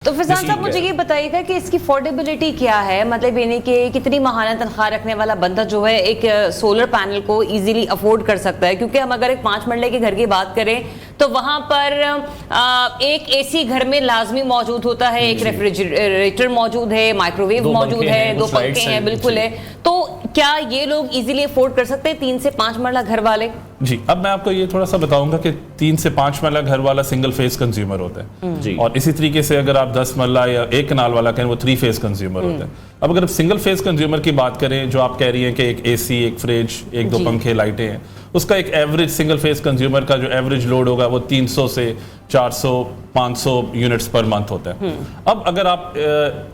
तो फिजान साहब मुझे ये बताइएगा कि इसकी अफोर्डेबिलिटी क्या है, मतलब यानी कि कितनी माहाना तनख्वाह रखने वाला बंदा जो है एक सोलर पैनल को इजीली अफोर्ड कर सकता है। क्योंकि हम अगर एक 5 मरले के घर की बात करें तो वहां पर एक एसी घर में लाजमी मौजूद होता है, एक रेफ्रिजरेटर मौजूद है, माइक्रोवेव मौजूद है, 2 पंखे हैं, बिल्कुल है। तो क्या ये लोग इजीली अफोर्ड कर सकते हैं 3 से 5 मरला घर वाले? जी, अब मैं आपको ये थोड़ा सा बताऊंगा कि 3 से 5 मरला घर वाला सिंगल फेस कंज्यूमर होता है जी। और इसी तरीके से अगर आप 10 मरला या 1 कनाल वाला कहें वो 3 फेस कंज्यूमर होता है। अब अगर आप सिंगल फेस कंज्यूमर की बात करें, जो आप कह रही हैं कि एक एसी, एक फ्रिज, 1-2 पंखे, लाइटें हैं, उसका एक एवरेज सिंगल फेस कंज्यूमर का जो एवरेज लोड होगा वो 300 से 400-500 यूनिट्स पर मंथ होता है। अब अगर आप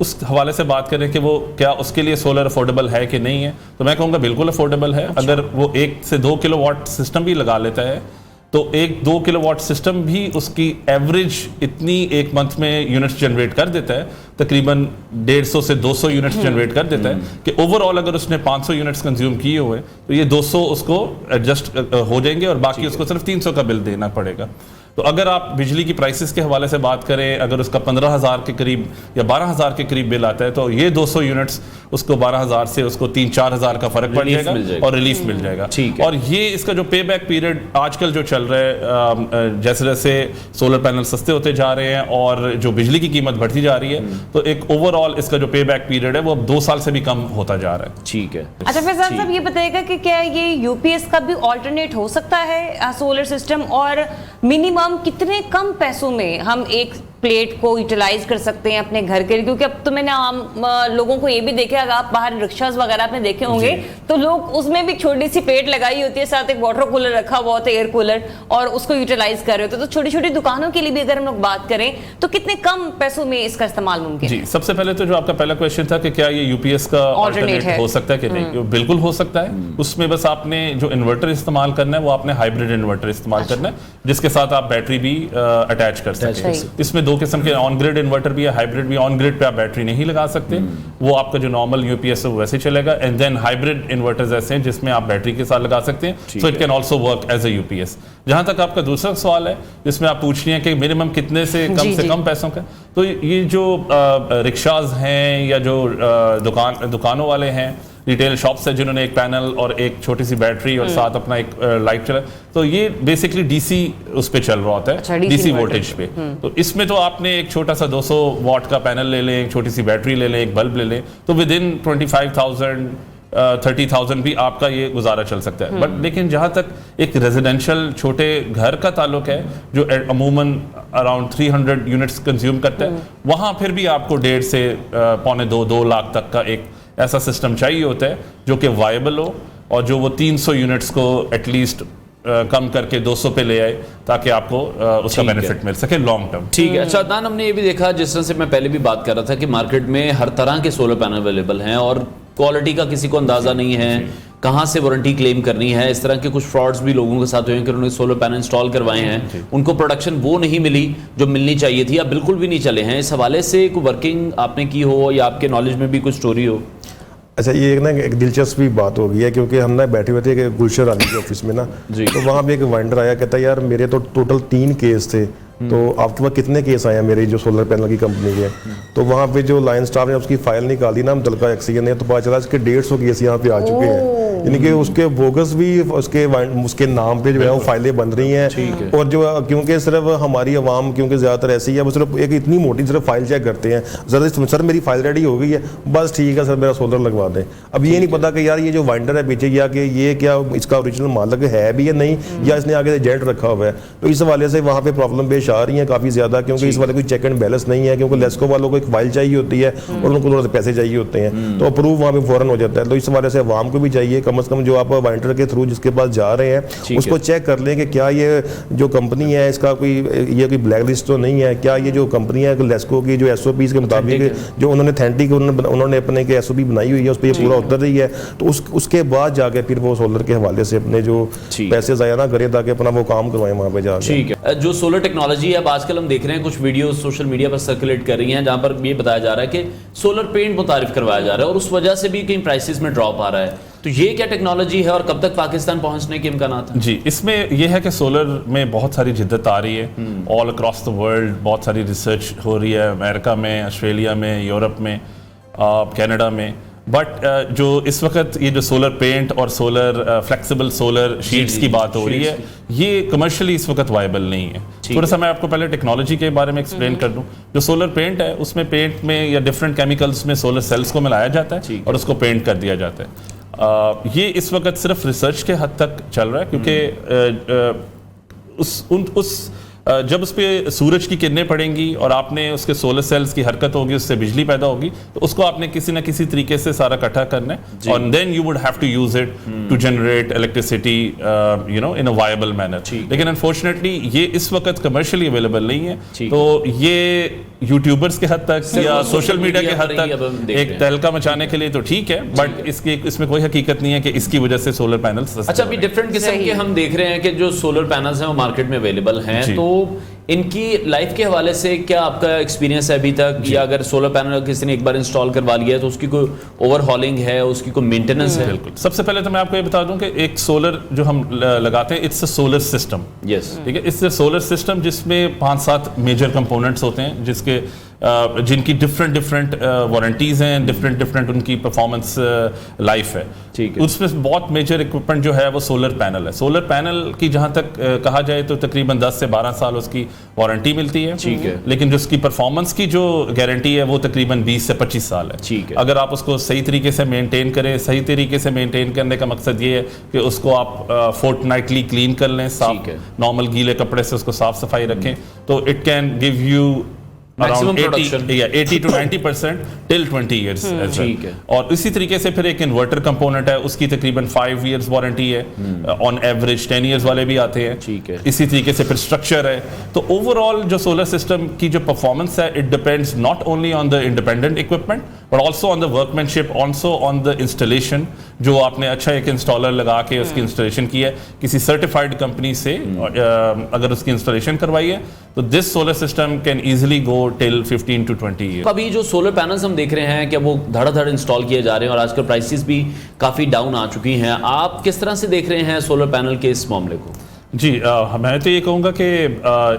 उस हवाले से बात करें कि वो क्या उसके लिए सोलर अफोर्डेबल है कि नहीं है, तो मैं कहूँगा बिल्कुल अफोर्डेबल है। अगर वो 1 से 2 किलोवाट सिस्टम भी लगा लेता है तो 1-2 किलोवाट सिस्टम भी उसकी एवरेज इतनी एक मंथ में यूनिट्स जनरेट कर देता है, तकरीबन 150 से 200 यूनिट्स जनरेट कर देता है कि ओवरऑल अगर उसने 500 यूनिट्स कंज्यूम किए हुए तो ये 200 उसको एडजस्ट हो जाएंगे और बाकी उसको सिर्फ 300 का बिल देना पड़ेगा। तो अगर आप बिजली की प्राइसेस के हवाले से बात करें, अगर उसका 15,000 के करीब या 12,000 के करीब बिल आता है तो ये 200 यूनिट्स उसको 12,000 से उसको 3-4 हज़ार का फर्क पड़ जाएगा और रिलीफ मिल जाएगा। और ये इसका जो पे बैक पीरियड आजकल जो चल रहा है, जैसे जैसे सोलर पैनल सस्ते होते जा रहे हैं और जो बिजली की कीमत बढ़ती जा रही है, तो एक ओवरऑल इसका जो पे बैक पीरियड है वो अब 2 साल से भी कम होता जा रहा है। ठीक है। अच्छा फैजान साहब, ये बताइएगा कि क्या ये यूपीएस का भी ऑल्टरनेट हो सकता है सोलर सिस्टम, और मिनिमम कितने कम पैसों में हम एक प्लेट को यूटिलाइज कर सकते हैं अपने घर के लिए? क्योंकि अब तो मैंने आम लोगों को ये भी देखा, अगर आप बाहर रिक्शास वगैरह आपने देखे होंगे तो लोग उसमें भी छोटी सी प्लेट लगाई होती है, साथ एक वाटर कूलर रखा हुआ होता है, एयर कूलर, और उसको यूटिलाइज कर रहे होते हैं। तो छोटी छोटी दुकानों के लिए भी अगर हम लोग बात करें तो कितने कम पैसों में इसका इस्तेमाल मुमकिन है? जी, सबसे पहले तो जो आपका पहला क्वेश्चन था कि क्या ये यूपीएस का ऑल्टरनेट हो सकता है कि नहीं, बिल्कुल हो सकता है। उसमें बस आपने जो इन्वर्टर इस्तेमाल करना है वो आपने हाइब्रिड इन्वर्टर इस्तेमाल करना है, जिसके साथ आप बैटरी भी अटैच कर सकते हैं। इसमें 2 किस्म के ऑन ग्रिड इन्वर्टर भी है, हाइब्रिड भी। ऑन ग्रिड पे आप बैटरी नहीं लगा सकते, वो आपका जो नॉर्मल यूपीएस है वो वैसे चलेगा। एंड देन हाइब्रिड इन्वर्टर्स ऐसे हैं जिसमें आप बैटरी के साथ लगा सकते हैं, so it can also work as a UPS. जहां तक आपका दूसरा सवाल है जिसमें आप पूछ रही हैं कि मिनिमम कितने से कम पैसों का, तो ये जो रिक्शाज हैं या जो दुकानों वाले हैं, रिटेल शॉप्स है जिन्होंने एक पैनल और एक छोटी सी बैटरी और साथ अपना एक लाइट चला, तो ये बेसिकली डीसी उस पे चल रहा होता है। अच्छा, डीसी वोल्टेज पे। तो इसमें तो आपने एक छोटा सा 200 वाट का पैनल ले लें, एक छोटी सी बैटरी ले लें, एक बल्ब ले लें, तो विद इन 25,000 30,000 भी आपका ये गुजारा चल सकता है। बट लेकिन जहाँ तक एक रेजिडेंशियल छोटे घर का ताल्लुक है जो अमूमन अराउंड 300 यूनिट्स कंज्यूम करता है, वहाँ फिर भी आपको 1.5 से 2.25-2 लाख तक का एक ऐसा सिस्टम चाहिए होता है जो कि वायबल हो और जो वो 300 यूनिट्स को एटलीस्ट कम करके 200 पे ले आए ताकि आपको उसका बेनिफिट मिल सके लॉन्ग टर्म। ठीक है। अच्छा अदनान, हमने ये भी देखा, जिस तरह से मैं पहले भी बात कर रहा था कि मार्केट में हर तरह के सोलर पैनल अवेलेबल हैं और क्वालिटी का किसी को अंदाजा नहीं है, कहाँ से वारंटी क्लेम करनी है। इस तरह के कुछ फ्रॉड्स भी लोगों के साथ हुए हैं कि उन्होंने सोलर पैनल इंस्टॉल करवाए हैं, उनको प्रोडक्शन वो नहीं मिली जो मिलनी चाहिए थी या बिल्कुल भी नहीं चले हैं। इस हवाले से कोई वर्किंग आपने की हो या आपके नॉलेज में भी कोई स्टोरी हो? अच्छा, ये एक दिलचस्प बात हो गई है क्योंकि हम ना बैठे हुए थे गुलशन अली के ऑफिस में ना, तो वहाँ पे एक वेंडर आया, कहता है यार मेरे तो टोटल 3 केस थे, तो आपके पास कितने केस आए हैं मेरी जो सोलर पैनल की कंपनी के? तो वहाँ पे जो लाइन स्टाफ ने उसकी फाइल निकाली ना मुतलका एक्सीजन ने, तो पता चला इसके 150 केस यहाँ पे आ चुके हैं। यानी कि उसके बोगस भी उसके नाम पे जो है वो फाइलें बन रही हैं। और जो क्योंकि सिर्फ हमारी आवाम क्योंकि ज़्यादातर ऐसी है, वो सिर्फ एक इतनी मोटी सिर्फ फाइल चेक करते हैं, ज़रा सर मेरी फाइल रेडी हो गई है, बस ठीक है सर मेरा सोलर लगवा दें। अब ये नहीं पता कि यार ये जो वेंडर है पीछे या कि ये क्या इसका ओरिजिनल मालिक है भी या नहीं, या इसने आगे से एजेंट रखा हुआ है। तो इस हवाले से वहाँ पे प्रॉब्लम पेश आ रही है काफ़ी ज़्यादा, क्योंकि इस वाले कोई चेक एंड बैलेंस नहीं है, क्योंकि लेस्को वालों को एक फाइल चाहिए होती है और उनको थोड़ा पैसे चाहिए होते हैं, तो अप्रूव वहाँ पे फौरन हो जाता है। तो इस हवाले से आवाम को भी चाहिए कम से कम जो आप वेंडर के थ्रू जिसके पास जा रहे हैं उसको चेक कर लें कि क्या ये जो कंपनी है इसका कोई ब्लैक लिस्ट तो नहीं है, क्या ये जो कंपनी है लेस्को की जो SOPs के मुताबिक जो उन्होंने अथेंटिक उन्होंने अपने के SOP बनाई हुई है उस पर ये पूरा उतर रही है, तो उसके बाद जाके फिर वो सोलर के हवाले से अपने जो पैसे ज़ाया ना करें ताकि अपना वो काम करवाएं वहाँ पे जाके। ठीक है। जो सोलर टेक्नोलॉजी है, अब आजकल हम देख रहे हैं कुछ वीडियो सोशल मीडिया पर सर्कुलेट कर रही हैं जहाँ पर ये बताया जा रहा है कि सोलर पेंट मुतारिफ करवाया जा रहा है और उस वजह से भी कहीं प्राइसेस में ड्रॉप आ रहा है। तो ये क्या टेक्नोलॉजी है और कब तक पाकिस्तान पहुंचने के इम्कान हैं? जी, इसमें यह है कि सोलर में बहुत सारी जिद्दत आ रही है ऑल अक्रॉस द वर्ल्ड। बहुत सारी रिसर्च हो रही है अमेरिका में, ऑस्ट्रेलिया में, यूरोप में, कनाडा में। बट जो इस वक्त ये जो सोलर पेंट और सोलर फ्लेक्सिबल सोलर शीट्स की बात हो रही है, ये कमर्शियली इस वक्त वायबल नहीं है। थोड़ा सा मैं आपको पहले टेक्नोलॉजी के बारे में एक्सप्लेन कर दूं। जो सोलर पेंट है उसमें पेंट में या डिफरेंट केमिकल्स में सोलर सेल्स को मिलाया जाता है और उसको पेंट कर दिया जाता है। ये इस वक्त सिर्फ रिसर्च के हद तक चल रहा है, क्योंकि जब उस पर सूरज की किरणें पड़ेंगी और आपने उसके सोलर सेल्स की हरकत होगी, उससे बिजली पैदा होगी, तो उसको आपने किसी ना किसी तरीके से सारा इकट्ठा करना है और then you would have to use it to generate electricity in a viable manner. लेकिन अनफॉर्चुनेटली ये इस वक्त कमर्शियली अवेलेबल नहीं है। तो ये यूट्यूबर्स के हद तक या सोशल मीडिया के हद तक एक तहलका मचाने के लिए तो ठीक है, बट इसमें कोई हकीकत नहीं है कि इसकी वजह से सोलर पैनल्स। अच्छा, अभी डिफरेंट किस्म के हम देख रहे हैं कि जो सोलर पैनल्स हैं वो मार्केट में अवेलेबल हैं, तो इनकी लाइफ के हवाले से क्या आपका एक्सपीरियंस है अभी तक? या अगर सोलर पैनल किसी ने एक बार इंस्टॉल करवा लिया है तो उसकी कोई ओवरहॉलिंग है, उसकी कोई मेंटेनेंस है? बिल्कुल। सबसे पहले तो मैं आपको ये बता दूं कि एक सोलर जो हम लगाते हैं, it's a solar system. Yes, ठीक है, इट्स अ सोलर सिस्टम जिसमें 5-7 मेजर कंपोनेंट्स होते हैं, जिनकी डिफरेंट वारंटीज हैं, डिफरेंट उनकी परफॉर्मेंस लाइफ है। ठीक है। उसमें बहुत मेजर इक्विपमेंट जो है वो सोलर पैनल है। सोलर पैनल की जहां तक कहा जाए तो तकरीबन 10 से 12 साल उसकी वारंटी मिलती है। ठीक है। लेकिन जो उसकी परफॉर्मेंस की जो गारंटी है वो तकरीबन 20 से 25 साल है। ठीक है। अगर आप उसको सही तरीके से मेंटेन करें, सही तरीके से मेंटेन करने का मकसद ये है कि उसको आप फोर्टनाइटली क्लीन कर लें, साफ नॉर्मल गीले कपड़े से उसको साफ सफाई रखें, तो it can give you Maximum production. 80 to 90% till 20 years as well. ठीक है। और इसी तरीके से फिर एक इन्वर्टर कंपोनेंट है, उसकी तकरीबन 5 years वारंटी है, ऑन एवरेज 10 years वाले भी आते हैं। ठीक है। इसी तरीके से फिर स्ट्रक्चर है। तो ओवरऑल जो सोलर सिस्टम की जो परफॉर्मेंस है, it depends not only on the independent equipment but also on the workmanship, also on the installation. जो आपने अच्छा एक इंस्टॉलर लगा के उसकी इंस्टॉलेशन की है किसी सर्टिफाइड कंपनी से, अगर उसकी इंस्टॉलेशन करवाई है, तो this solar system can easily go till 15 to 20 years। अभी जो सोलर पैनल्स हम देख रहे हैं कि वो धड़ाधड़ इंस्टॉल किए जा रहे हैं और आजकल प्राइसेस भी काफ़ी डाउन आ चुकी हैं, आप किस तरह से देख रहे हैं सोलर पैनल के इस मामले को? जी, मैं तो ये कहूँगा कि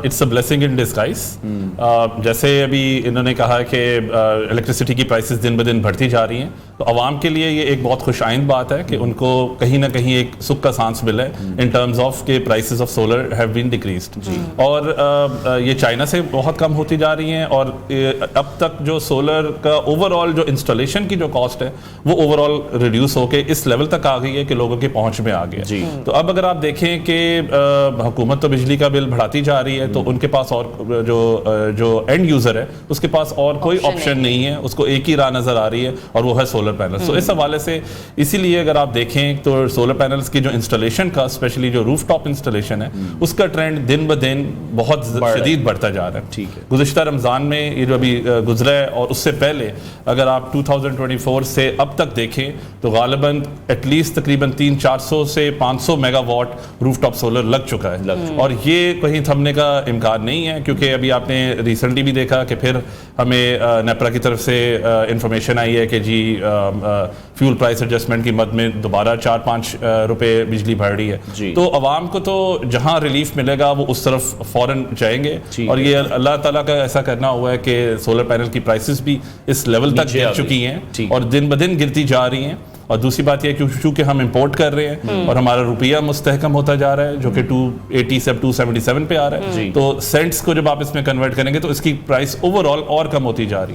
it's a blessing in disguise. जैसे अभी इन्होंने कहा कि इलेक्ट्रिसिटी की प्राइसेस दिन ब दिन बढ़ती जा रही हैं, तो आवाम के लिए ये एक बहुत खुशाइंद बात है कि उनको कहीं ना कहीं एक सुख का सांस मिला है इन टर्म्स ऑफ के prices of solar have been decreased. और ये चाइना से बहुत कम होती जा रही हैं, और अब तक जो सोलर का ओवरऑल जो इंस्टॉलेशन की जो कॉस्ट है वो ओवरऑल रिड्यूस होके इस लेवल तक आ गई है कि लोगों की पहुंच में आ गया। तो अब अगर आप देखें कि हुकूमत तो बिजली का बिल बढ़ाती जा रही है, तो उनके पास और जो एंड यूजर है उसके पास और कोई ऑप्शन नहीं है, उसको एक ही राह नजर आ रही है और वो है सोलर पैनल। तो इस हवाले से इसीलिए अगर आप देखें तो सोलर पैनल्स की जो इंस्टॉलेशन का, स्पेशली जो रूफटॉप इंस्टॉलेशन है, उसका ट्रेंड दिन ब दिन बहुत शदीद बढ़ता जा रहा है। ठीक है। गुज़िश्ता रमज़ान में ये जो अभी गुजरा है और उससे पहले अगर आप 2024 से अब तक देखें तो गालिबन एटलीस्ट तकरीबन 300-400 से 500 मेगावाट रूफटॉप सोलर लग चुका है। और ये कहीं थमने का इम्कान नहीं है, क्योंकि अभी आपने रिसेंटली भी देखा कि फिर हमें नेपरा की तरफ से इंफॉर्मेशन आई है कि जी फ्यूल प्राइस एडजस्टमेंट की मद में दोबारा 4-5 रुपए बिजली बढ़ रही है। तो अवाम को तो जहां रिलीफ मिलेगा वो उस तरफ फौरन जाएंगे, और ये अल्लाह ताला का ऐसा करना हुआ है कि सोलर पैनल की प्राइसेस भी इस लेवल तक गिर चुकी हैं और दिन ब दिन गिरती जा रही हैं। और दूसरी बात यह कि चूंकि हम इंपोर्ट कर रहे हैं और हमारा रुपया मुस्तहकम होता जा रहा है, जो कि 280 से 277 पे आ रहा है, तो सेंट्स को जब आप इसमें कन्वर्ट करेंगे तो इसकी प्राइस ओवरऑल और कम होती जा रही है।